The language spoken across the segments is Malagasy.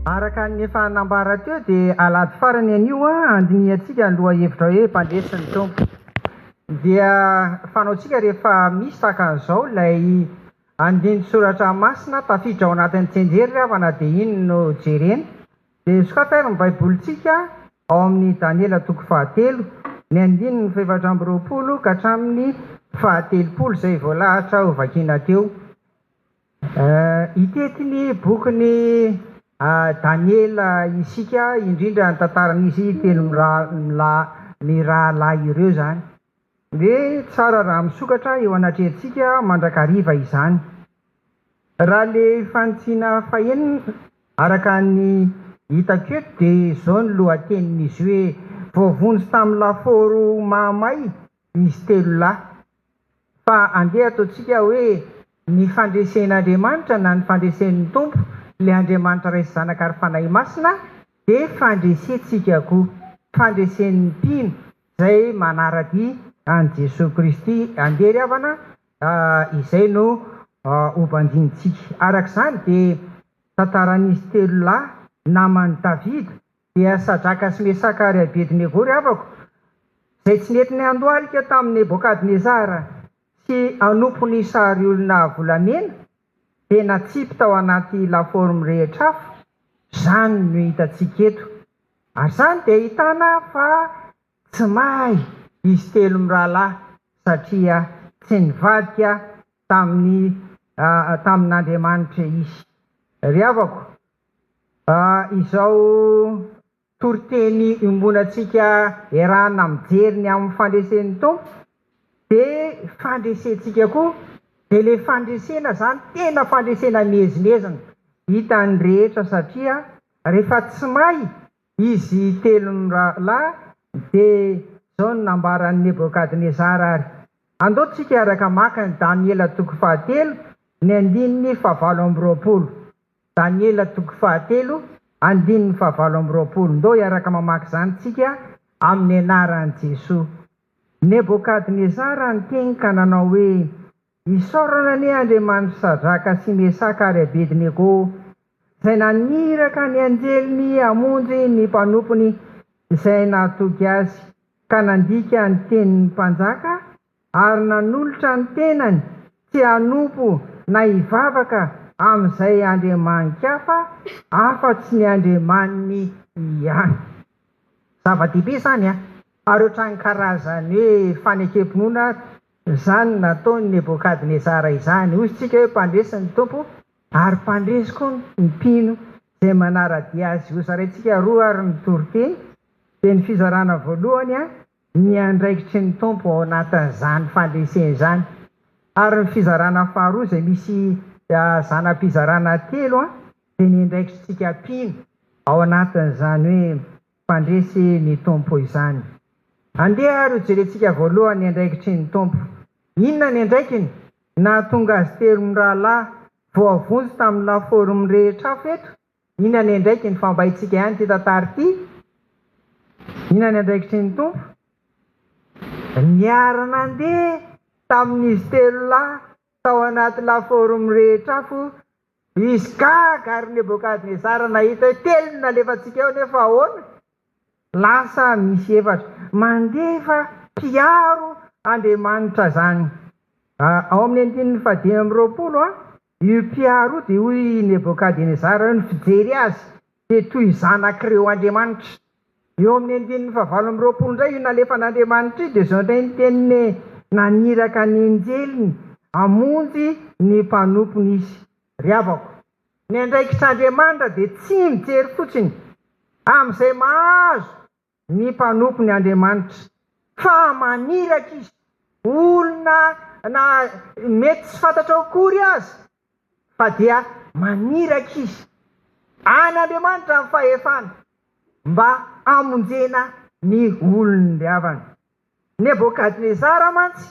Araka ny efa nambara teo dia alady farany anio andiniantsika ny loha hevitra hoe mpandresin'ny tompo. Dia fanaontsika rehefa misy takan'izao ilay andiny soratra masina tafiditra ao anatin'ny tsenjery ravana dia iny no jerena. Dia sokafera ny baibolitsika ao amin'ny Daniela 3 ny andininy 720 ka hatramin'ny 130 izay voalahatra ho vakiana teo. Hitetiny bokiny Daniela isika indrindra ny tantaran'izy telo mirahalahy ireo zany. Dia tsara raha misokatra eo anatrehantsika mandrakariva izany. Raha le fantsiana fahenina araka ny hitako eto dia izao ny lohatenin'izy hoe voavonjy tamin'ny laforo mahamay izy telo lahy. Fa andeha ataontsika hoe ny fandresen'Andriamanitra na ny fandresen'ny tompo ilay Andriamanitra raisy zanaka ary fanahy masina dia fandresentsika koa fandresen'ny mpino izay manaradia an Jesosy Kristy andeha ry havana izay no hobandinintsika. Araka izany dia tantaran'izy telo lahy naman'i Davida dia Sadraka sy Mesaka ary Abednego ry havako izay tsy nentiny handoalika tamin'ny Nebokadnezara sy anompony sary olona volamena dia natsipy tao anaty laforo mirehitra afo. Izany no hitantsika eto. Ary izany dia ahitana fa tsy mahay izy telo mirahalahy satria tsy nivadika tamin'Andriamanitra izy. Ry havako, izao toriteny iombonantsika iarahana mijery ny amin'ny fandresen'ny tompo dia fandresentsika koa. Dia ilay fandresena izany tena fandresena mihezinezina hitan'ny rehetra satria rehefa tsy mahay izy telo mirahalahy dia izao no nambaran'ny Nebokadnezara ary. Andaontsika araka maka ny Daniela 3 ny andininy 720. Daniela 3 andininy 720. Ndao iaraka mamaky izany tsika amin'ny anaran'i Jesosy. Nebokadnezara nyteny ka nanao hoe isaorana ny Andriamanitra Sadraka sy Mesaka ary Abednego izay naniraka ny anjeliny hamonjy ny mpanompony izay nahatoky azy ka nandika ny tenin'ny mpanjaka ary nanolotra ny tenany tsy hanompo na hivavaka amin'izay andriaman-kafa afa-tsy ny andriamaniny ihany. Zava-dehibe izany ary ohatran'ny karazany hoe fanekempinoana izany nataony Nebokadnezara izany. Hoy isika hoe mpandresin'ny tompo ary mpandresy koa ny mpino izay manaradia azy. Hozaraintsika roa ary ny toriteny dia ny fizarana voalohany ny andraikitry ny tompo ao anatin'izany fandreseny izany, ary ny fizarana faharoa izay misy zanam-pizarana telo dia ny andraikitrytsika mpino ao anatin'izany hoe mpandresy ny tompo izany. Andeha ary hojerentsika voalohany ny andraikitry ny tompo. Inona ny andraikiny? Nahatonga azy telo mirahalahy voavonjy tamin'ny laforo mirehitra afo eto. Inona ny andraikiny? Fambahintsika ihany ty tantara ity. Inona ny andraikitry ny tompo? Niara-nandeha tamin'izy telo lahy tao anaty laforo mirehitra afo izy gaga ary Nebokadnezara nahita telo nalefantsika eo nefa ahoana? Lasa misy hevatra mandefa mpiaro Andriamanitra zany. Ao amin'ny andininy 120 io mpiaro dia hoy Nebokadnezara ny fijery azy dia toy zanak'ireo Andriamanitra. Eo amin'ny andininy 720 indray io nalefan'Andriamanitra io dia izao indray ny teniny naniraka ny anjeliny hamonjy ny mpanompony izy. Ry havako, ny andraikitr'Andriamanitra dia tsy mijery fotsiny amin'izay mahazo ny mpanompony Andriamanitra, fa maniraka izy. Olona na mety tsy fantatra akory azy fa dia maniraka izy an'Andriamanitra amin'ny fahefana mba hamonjena ny olony ry havana. Nebokadnezara mantsy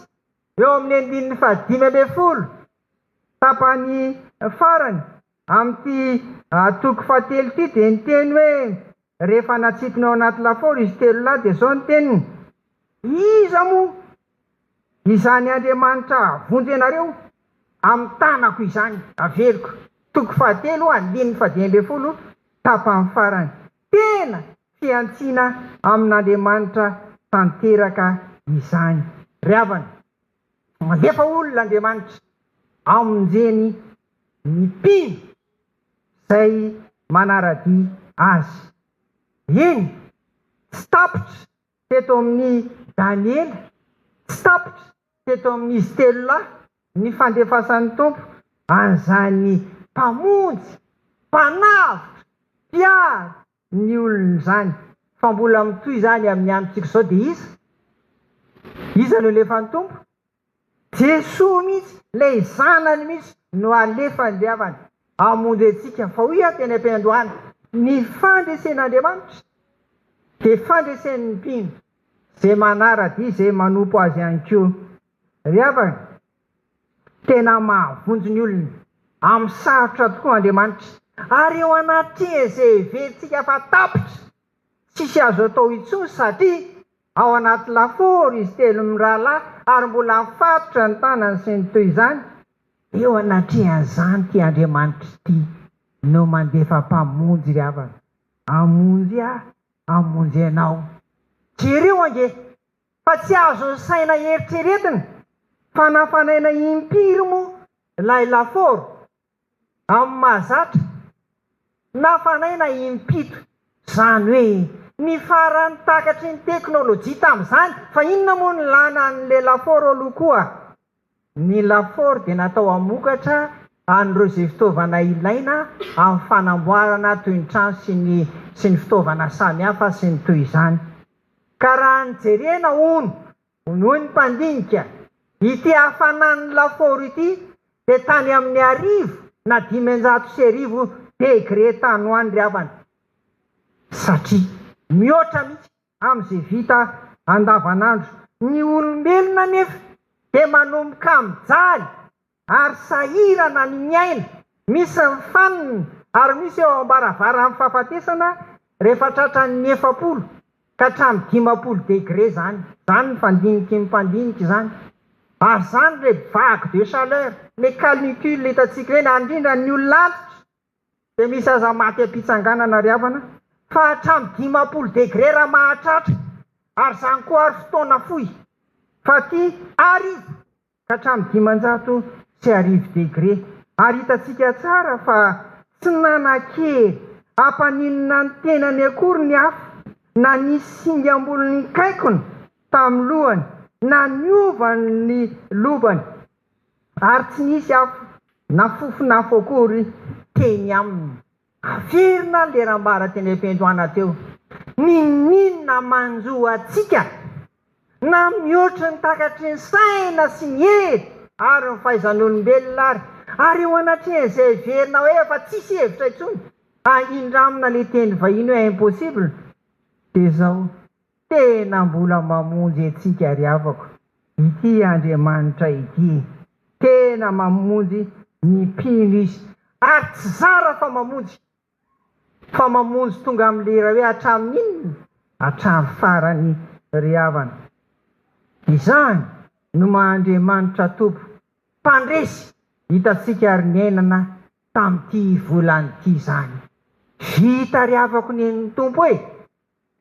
eo amin'ny andininy 510 tapany farany amin'ity toko 7 ity dia ny teny hoe rehefa natsipina ao anaty laforo izy telo lahy dia izao ny teniny: iza moa izany Andriamanitra vonjy anareo amin'ny tanako izany averiko. Toko 7 andininy 510 tapany farany tena fiantsiana amin'Andriamanitra tanteraka izany. Ry havana, mandefa olon'Andriamanitra amonjeny ny mpino izay manaradia azy. Iny tsy tapitra teto amin'ny Daniela, tsy tapitra teto amin'izy telo lahy ny fandefasan'ny tompo an'izany mpamonjy, mpanavitra, mpiary ny olona izany. Fa mbola mitohy izany amin'ny androntsika izao dia iza no alefan'ny tompo? Jesoa mihitsy, ilay zanany mihitsy no alefany. Ry havana, hamonjy antsika fa hoy teny am-piandohana, ny fandresen'Andriamanitra dia fandresen'ny mpino izay manaradia, izay manompo azy ihany koa. Ry havana, tena mahavonjy ny olona amin'ny sarotra tokoa Andriamanitra, ary eo anatiny izay heveritsika fa tapitra tsisy azo atao intsony, satria ao anaty laforo izy telo mirahalahy ary mbola mifatotra ny tanany sy ny toy izany. Eo anatrehan'izany ty Andriamanitra ty no mandefa mpamonjy. Ry havana, amonjy amonjy ianao. Jereo ange fa tsy azo saina eritreretina fa nafanaina impiry moa ilay laforo amin'ny mahazatra, nafanaina impito. Izany hoe ny farany takatry ny teknôlôjia tamin'izany, fa inona moa ny lana n'le laforo aloha koa? Ny laforo dia natao hamokatra an'ireo izay fitaovana ilaina amin'ny fanamboarana toy ny trano sy ny fitaovana samihafa sy ny toy izany. Ka raha nijerena hoy ny mpandinika ity hafanan'ny laforo ity dia tany amin'ny 510 degré tany ho any. Ry havana, satria mihoatra mihitsy amin'izay vita andavanandro. Ny olombelona nefa dia manomboka mijaly ary sahirana ny miaina, misy mifanina ary misy eo ambaravarany fahafatesana rehefa tratran'ny 40 ka hatramin'ny 50 degré zany ny fandiniky mpandinika izany. Ary izany le vague de chaleur, le canicule hitantsika ireny, andrindra ny olon-lalitra dia misy aza maty am-pitsanganana. Ry havana, fa hatramin'ny 50 degré raha mahatratra, ary izany koa ary fotoana fohy, fa ty 10 ka hatramin'ny 510 degré. Ary hitantsika tsara fa tsy nanan-kery hampaninona ny tenany akory ny hafa, na nisy singa ambolony kaikony tamin'ny lohany, na niovany ny lobany, ary tsy nisy hafa nafofonafo akory teny aminy. Averina le rahambara teny am-piandohana teo, ninona manjo atsika na mihoatra ny takatry ny saina sy ny hery ary ny fahaizan'olombelona ary eo anatrehan'izay verina hoe efa tsisy hevitra intsony indramina le teny vahiny hoe impossible, dia izao tena mbola mamonjy antsika. Ry havako, ity Andriamanitra ity tena mamonjy ny mpino izy, ary tsy zara fa mamonjy tonga amin'ny lera hoe hatramin'inona, hatramin'ny farany. Ry havana, izany no maha-Andriamanitra tompo mpandresy hitantsika ary niainana tamin'ity volany ity izany. Vita ry havako ny tompo hoe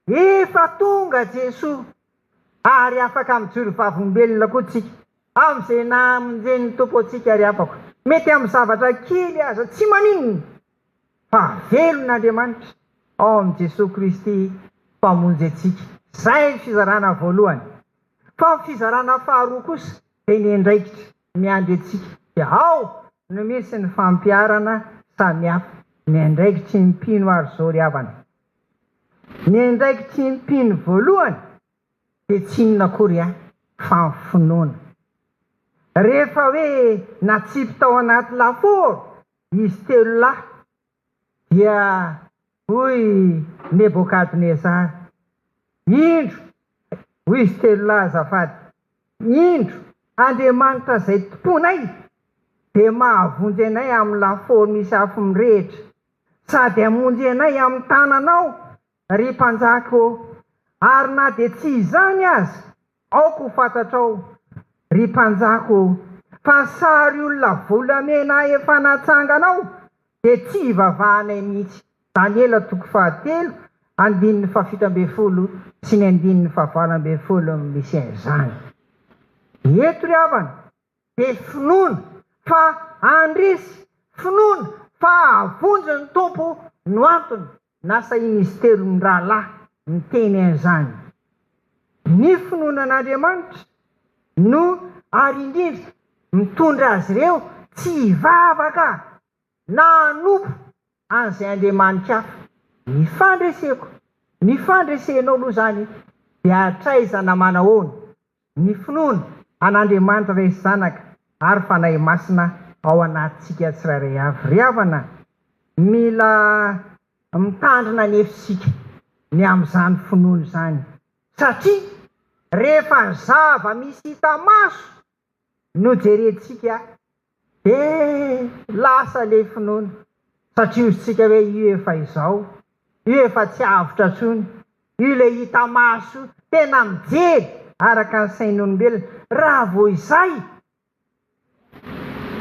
efa tonga Jesoa ary afaka mijoro vavombelona koa tsika amin'izay namonjen'ny tompo antsika. Ry havako, mety amin'ny zavatra kely aza tsy maninona fa velon'Andriamanitra ao amin'i Jesosy Kristy mpamonjy antsika. Izay ny fizarana voalohany. Fa ny fizarana faharoa kosa dia ny andraikitra miandry antsika, dia ao no misy ny fampiarana samihafa. Ny andraikitry ny mpino ary izao. Ry havana, ny andraikitry ny mpino voalohany dia tsy inona akory fa ny finoana. Rehefa hoe natsipy tao anaty laforo izy telo lahy, dia hoy Nebokadnezara, indro hoy izy telo lahy azafady, indro Andriamanitra izay tomponay dia mahavonjy anay amin'ny laforo misy afo mirehitra, sady hamonjy anay amin'ny tananao ry mpanjako. Ary na dia tsy izany aza, aoko ho fantatrao ry mpanjako, fa sary olona volamena efa natsanganao dia tsy hivavahanay mihitsy. Daniela toko 7, 7 sy ny 9 misy an'izany. Eto ry havana dia finoana fa andresy, finoana fa avonjy ny tompo no antony nasa izy telo ny rahalahy ny teny an'izany. Ny finoana an'Andriamanitra no ary indrindra mitondra azy ireo tsy hivavaka na hanompo an'izay Andriamanitra hafa. Ny fandreseko, ny fandresenao aloha zany dia hatraizana manahoana ny finoana an'Andriamanitra resy zanaka ary fanahy masina ao anatintsika tsirairay avy. Ry havana, mila mitandrina ny hefisika ny amin'izany finoana izany, satria rehefa zava misy hita maso no jerentsika dia lasa le finoana, satria ozytsika hoe io efa izao, io efa tsy avotra tsony, io le hita maso tena mijery araka ny sain'olombelona. Raha vo izay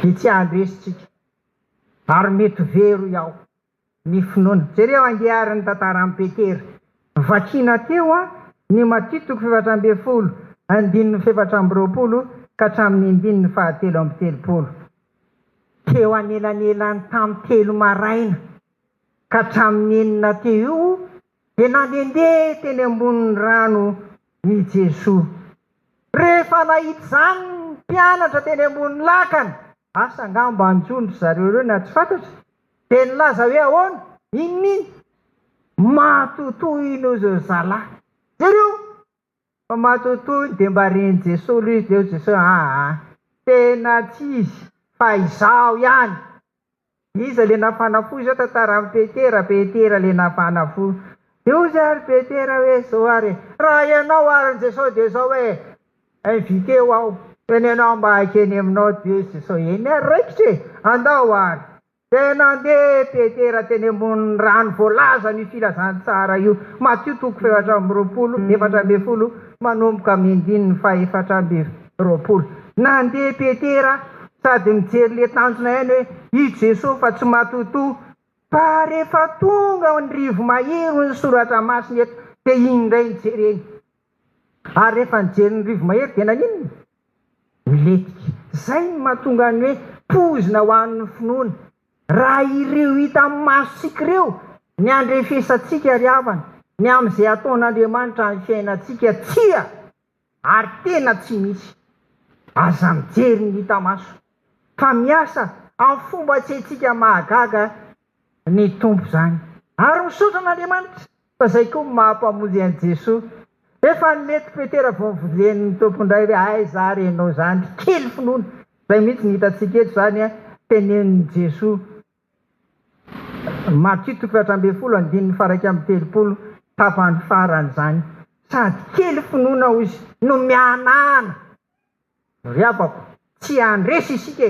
dia tsy andresitsika ary mety vero iaho ny finoana. Jereo angeharin'ny tantaran'i Petera, vakiana teo ny Matitoko 7:20, 7:20 ka hatramin'ny 7:30. Teo anelanelany tamin'ny 3 maraina ka hatramin'ny 9 teo io dia nandehandeha teny ambonin'ny rano i Jesoa. Rehefa nahita izany ny mpianatra teny ambonin'ny lakana, asa angamba anjondro zareo ireo na tsy fantatra, dia nilaza hoe ahoana, inon'iny, matotoy no zao zalahy. Jereo fa matotoy dia mba reny Jesoa aloha izy, dia Jesoa tena tsy izy fa izao ihany. Iza le nafana fo izao tantaran'i Petera, Petera le nafana fo. Dia ozy ary Petera hoe zao ary, raha ianao ary Jesoa dia zao hoe invité aho, eny ianao mba hakeny aminao dia Jesoa eny ary raikitra andao ary. Dia nandeha Petera teny ambonin'ny rano voalaza ny filazantsara io, Matitoko 7:20 manomboka amin'ny 4:20. Nandeha Petera sady mijery le tanjona eny hoe i Jesoa fa tsy matoto. Fa rehefa tonga ny rivo mahery ny soratra masina eto dia iny indray nijereny. Ary rehefa nijery ny rivo mahery dia naninona? Miletika. Zay ny mahatonga ny hoe pozina ho an'ny finoana. Raha ireo hita masosika ireo ny andrefesantsika ry havana, ny amin'izay ataon'Andriamanitra ny fiainantsika tsia ary tena tsy misy, aza mijery ny hita maso. Fa miasa amin'ny fomba tsy haintsika mahagaga ny tompo zany. Ary misaotra an'Andriamanitra fa izay koa mahampamonjy an'i Jesoa. Efa nilety Petera vao nivolen'ny tompondray hoe aiza ary ianao zany, kely finoana. Izay mihitsy ny hitantsika eto zany tenenin'i Jesoa. Matitoko 7:30 tapany farany zany. Sady kely finoana izy no mianana. Ry havako, tsy andresy isika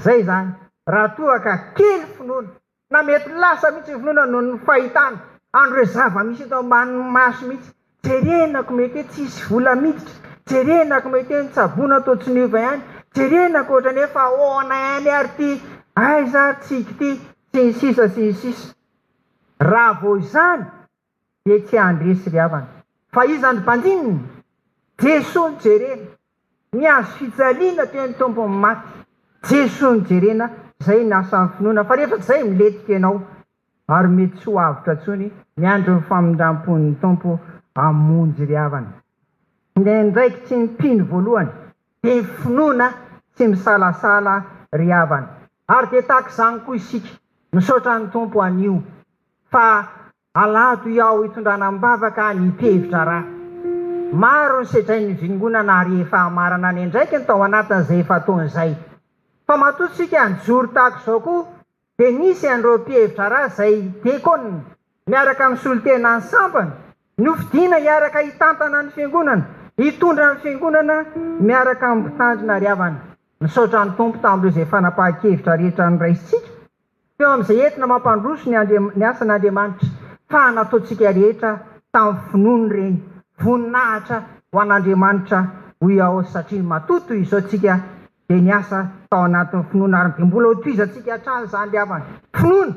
zay zany. Raha toa ka kely finoana, na mety lasa mihitsy finoana noho ny fahitana andro zava misy eto ambany maso mihitsy. Jerenako mety tsisy vola miditra, jerenako mety nitsabona tao tsy niova ihany, jerenako ohatra nefa ahoana ihany ary ty, aiza tsiky ty, sy ny sisa. Raha vo izany dia tsy andresy ry havana. Fa iza ny mpanjininy? Jesoa ny jerena. Ny azo fijaliana teo ny tompo ny maty, Jesoa ny jerena. Zay ny asan'ny finoana. Fa rehefa zay miletika ianao ary mety tsy ho avotra tsony ny andron'ny famindrampon'ny tompo hamonjy ry havana. Ndraiky tsy mipino voalohany dia finoana tsy misalasala ry havana. Ary dia tahaka izany koa isika, misaotra ny tompo anio fa alado iaho hitondrana mibavaka ny hipevitra raha. Maro ny sedrain'ny vingonana ary efa hamarana ny andraiky ny tao anatin'izay efa ataon'izay. Fa matoa tsika nijoro tahaka izao koa dia nisy andreo mpihevitra raha izay diakona miaraka amin'ny solotena ny sampany, nofidiana hiaraka hitantana ny fiangonana, hitondra ny fiangonana miaraka amin'ny mpitandrina ry havana. Misaotra ny tompo tamin'ireo izay fanapahan-kevitra rehetra ny raisitsika. Teo amin'izay entina mampandroso ny asan'Andriamanitra fa nataontsika rehetra tamin'ny finoana ireny, voninahitra ho an'Andriamanitra ho ao, satria matoto izao tsika dia niasa tao anatin'ny finoana ary dia mbola ho toizantsika hatrany izany ry havana. Finoana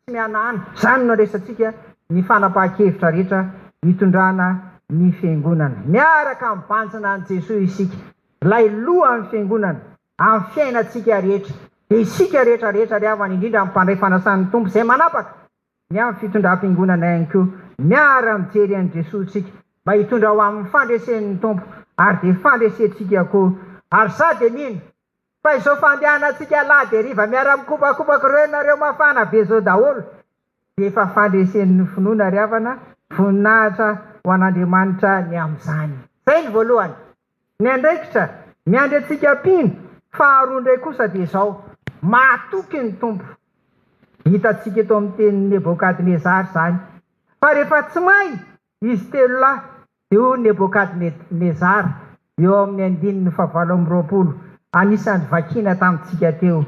sy mianana. Zany no resantsika ny fanapahan-kevitra rehetra hitondrana ny fiangonana. Miaraka mibantsina an' Jesosy isika, lay loha amin'ny fiangonana, amin'ny fiainantsika rehetra. Dia isika rehetrarehetra ry havana, indrindra amin'ny mpandray fanasan'ny tompo izay manapaka ny amin'ny fitondram-piangonana ihany koa, miara mijery an'i Jesosy isika mba hitondra ho amin'ny fandresen'ny tompo, ary dia fandresentsika koa. Ary sa dia mino fa izao fandehanantsika lahy dia riva miara-mikopakopaka ireo nareo mafana be zao daholo, dia efa fandresen'ny finoana ry havana, voninahitra ho an'Andriamanitra ny amin'izany. Izay ny voalohany. Ny andraikitra miandry antsika mpino. Faharoa indray kosa dia izao, mahatoky ny tompo. Hitantsika eto amin'ny tenin'ny Nebokadnezara izany. Fa rehefa tsy mahay izy telo lahy, dia io Nebokadnezara eo amin'ny 720. Anisan'ny vakiana tamintsika teo.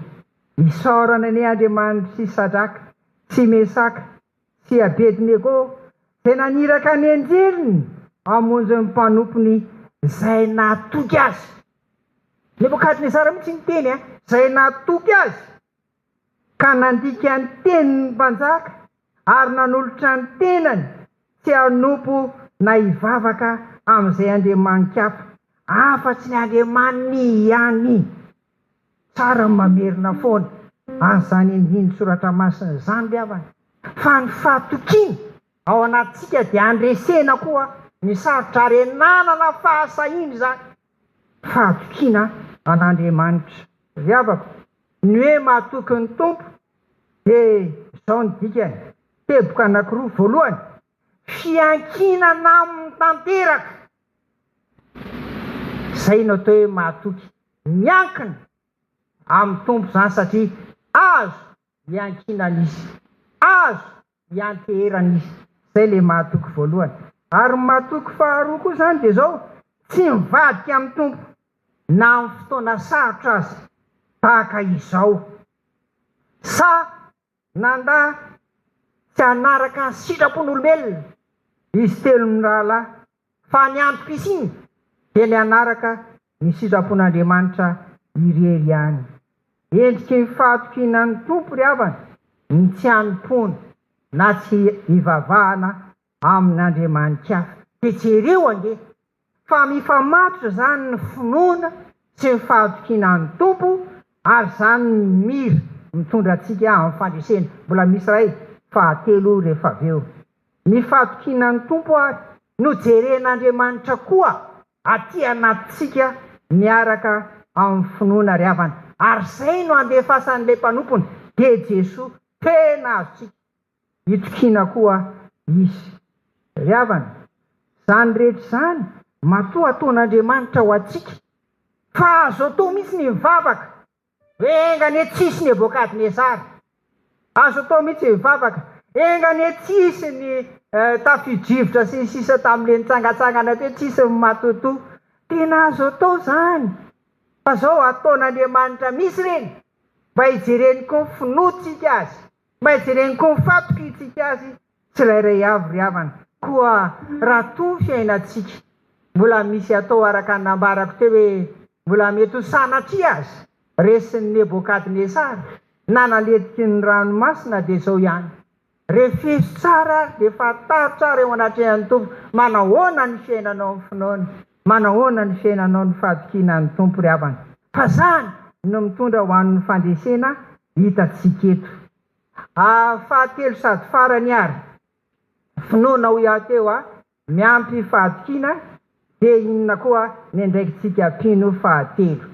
Isaorana ny Andriamanitra sy Sadraka, sy Mesaka, sy Abednego, izay naniraka ny anjeliny hamonjy ny mpanompony izay nahatoky azy. Nebokadnezara mihitsy ny teny, izay nahatoky azy, ka nandika ny tenin'ny mpanjaka ary nanolotra ny tenany tsy hanompo na hivavaka amin'izay andriaman-kafa afa-tsy ny andriamaniny ihany. Tsara mamerina foana an'izany indrindra soratra masina izany ry havana. Fa ny fahatokiana ao anatsika dia andresena koa ny sarotra renanana fahasahiny izany. Fahatokiana an'Andriamanitra ry havako. Ny hoe mahatoky ny tompo dia izao ny dikany. Teboka anankiroa. Voalohany, fiankinana amin'ny tanteraka. Izay no atao hoe mahatoky, miankina amin'ny tompo izany, satria azo hiankinana izy, azo hianteherana izy. Izay ilay mahatoky voalohany. Ary mahatoky faharoa koa izany dia izao, tsy mivadika amin'ny tompo na amin'ny fotoana sarotra azy tahaka izao. Sa nandà tsy hanaraka ny sitrapon'olombelona izy telo ny rahalahy, fa ny antoka isiny dia ny hanaraka ny sitrapon'Andriamanitra irery ihany. Endriky ny fahatokiana ny tompo ry havana, ny tsy hanompoana na tsy hivavahana amin'Andriamanikafa. Dia jereo ange fa mifamatotra zany ny finoana sy ny fahatokiana ny tompo, ary zany ny mira mitondra antsika amin'ny fandresena. Mbola misy iray fahatelo rehefa avy eo. Ny fahatokiana ny tompo ary no jeren'Andriamanitra koa aty anatintsika miaraka amin'ny finoana ry havana. Ary izay no andefasan'ilay mpanompony dia Jesosy tena azotsika hitokiana koa izy ry havana. Zany rehetra izany matoa ataon'Andriamanitra ho atsika, fa azo atao mihitsy ny mivavaka. Engany tsisy Nebokadnezara, azo atao mihitsy mivavaka. Engany tsisy ny tafidrivotra sy ny sisa tamin'ilay nitsangatsangana teo, tsisy ny matoto. Tena azo atao izany. Fa izao ataon'Andriamanitra misy ireny mba hijereny koa ny finoantsika azy, mba hijereny koa ny fatokintsika azy tsirairay avy ry havana. Koa raha toa fiainantsika mbola misy atao araka ny nambarako teo hoe mbola mety ho sanatria azy resin'ny Nebokadnezara, nanaletiky ny ranomasina dia izao ihany. Refeso tsara ary dia fataro tsara eo anatrehan'ny tompo. Manahoana ny fiainanao amin'ny finoana, manahoana ny fiainanao ny fahatokiana ny tompo ry havana. Fa zany no mitondra ho an'ny fandresena hitantsika eto. Fahatelo sady farany ary, finoana ho iaho teo miampy fahatokiana, dia inona koa ny andraikitsika mpino fahatelo.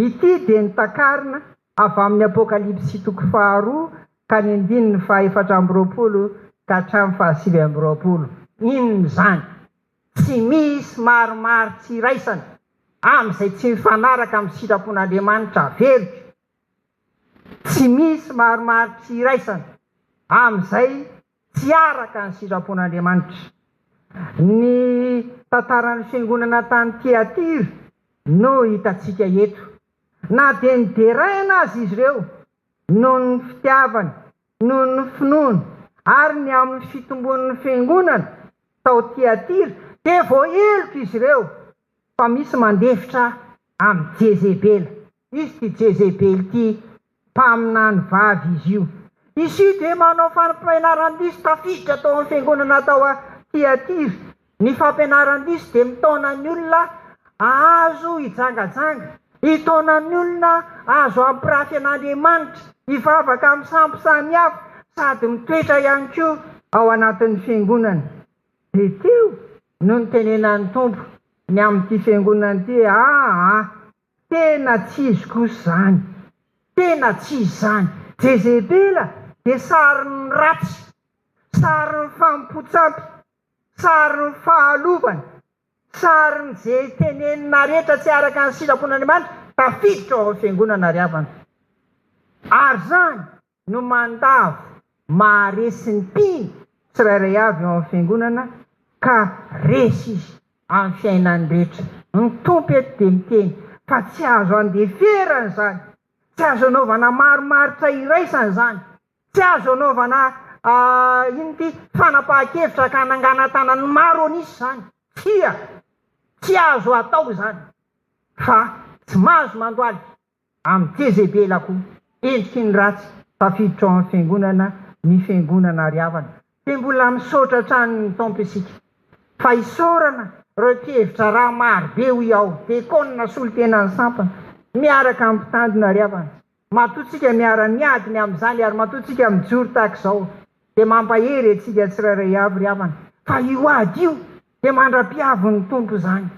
Ity dia nitakarina avy amin'ny Apokalipsy 2 ka ny 4:20 ka hatramin'ny 7:20. Inona izany? Tsy misy maromaro tsy iraisana amin'izay tsy mifanaraka amin'ny sitrapon'Andriamanitra velika. Tsy misy maromaro tsy iraisana amin'izay tsy araka ny sitrapon'Andriamanitra. Ny tantaran'ny fiangonana tany Tiatira no hitantsika eto. Na dia nideraina azy izy ireo noho ny fitiavany, noho ny finoana, ary ny amin'ny fitombon'ny fiangonana tao Tiatira, dia voaheloka izy ireo. Fa misy mandefitra amin'ny Jezebela. Izy ty Jezebela ty mpaminany vavy izy io. Izy dia manao fampianaran-diso tafiditra tao amin'ny fiangonana tao a Tiatira. Ny fampianaran-diso dia mitaona ny olona azo hijangajanga, hitaona ny olona azo ampirafy an'Andriamanitra, hivavaka amin'ny sambo samihafa sady mitoetra ihany koa ao anatin'ny fiangonana. Dia teo no nitenenan'ny Tompo ny amin'ity fiangonana ity, tena tsy izy kosa zany, tena tsy izy zany. Jezebela dia sarin'ny ratsy, sarin'ny fampotsampy, sarin'ny fahalovana, sarin'ny izay tenenina rehetra tsy araka ny silapon'Andriamanitra tafiditra ao amin'ny fiangonana ry havana. Ary zany no mandavo maharesy ny mpino tsirairay avy ao amin'ny fiangonana ka resy izy amin'ny fiainany rehetra. Ny Tompo eto dia miteny fa tsy azo andeferana zany, tsy azo anaovana marimaritra iraisana zany, tsy azo anaovana fanapahan-kevitra ka hanangana tanany maro anisy zany. Tsy azo atao zany, fa tsy mahazo mandoaly amin'ny Jezebela koa endriky ny ratsy tafiditra ao amin'ny fiangonana, ny fiangonana ry havana. Dia mbola misaotra hatrany ny Tompo isika fa isaorana ireo hevitra raha marobe hoy ao dia konona solo-tenan'ny sampana miaraka amin'ny mpitandrina ry havana. Matoatsika miara-miadiny amin'izany ary matoatsika mijoro tahaka izao dia mampahery antsika tsirairay avy ry havana. Fa io ady io dia mandra-piavy ny Tompo zany,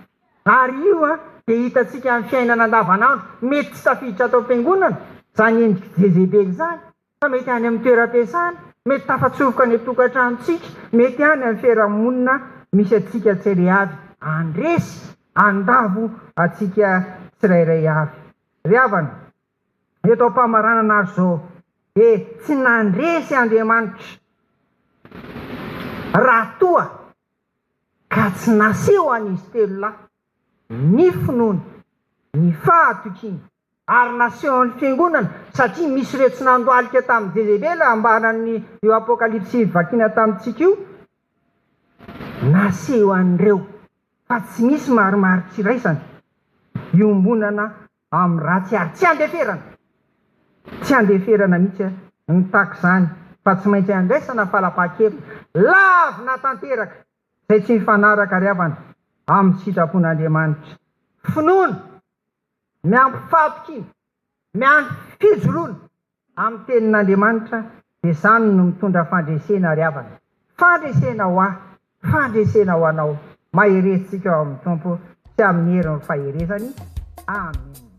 ary io dia hitantsika amin'ny fiainana andavanandro. Mety tsy tafiditra atao am-piangonana zany endriky Jezebely zany, fa mety any amin'ny toeram-piasana, mety tafatsofoka ny tokantranontsika, mety any amin'ny fiarahamonina misy atsika tsirairay avy, andresy andavo atsika tsirairay avy ry havana. Eto am-pamaranana azy zao dia tsy nandresy Andriamanitra raha toa ka tsy naseho an'izy telo lahy ny finoana, ny fahatokiny, ary naseho ny fiangonana, satria misy ireo tsy nandoalika tamin'ny Jezebela ambanany io apokalipsy vakiana tamintsika io, naseho an'ireo fa tsy misy marimaritra iraisana, iombonana amin'ny ratsy ary tsy andeferana, tsy andeferana mihitsy ny tahaka izany, fa tsy maintsy andraisana falapahan-kevitra lavina tanteraka izay tsy mifanaraka ry havana amin'ny sitrapon'Andriamanitra. Finoana miampy fahatokiny, miampy fijoroana amin'ny tenin'Andriamanitra, dia izany no mitondra fandresena ry havana. Fandresena ho ahy, fandresena ho anao. Maheresitsika ao amin'ny Tompo sy amin'ny herin'ny faherezany. Amen.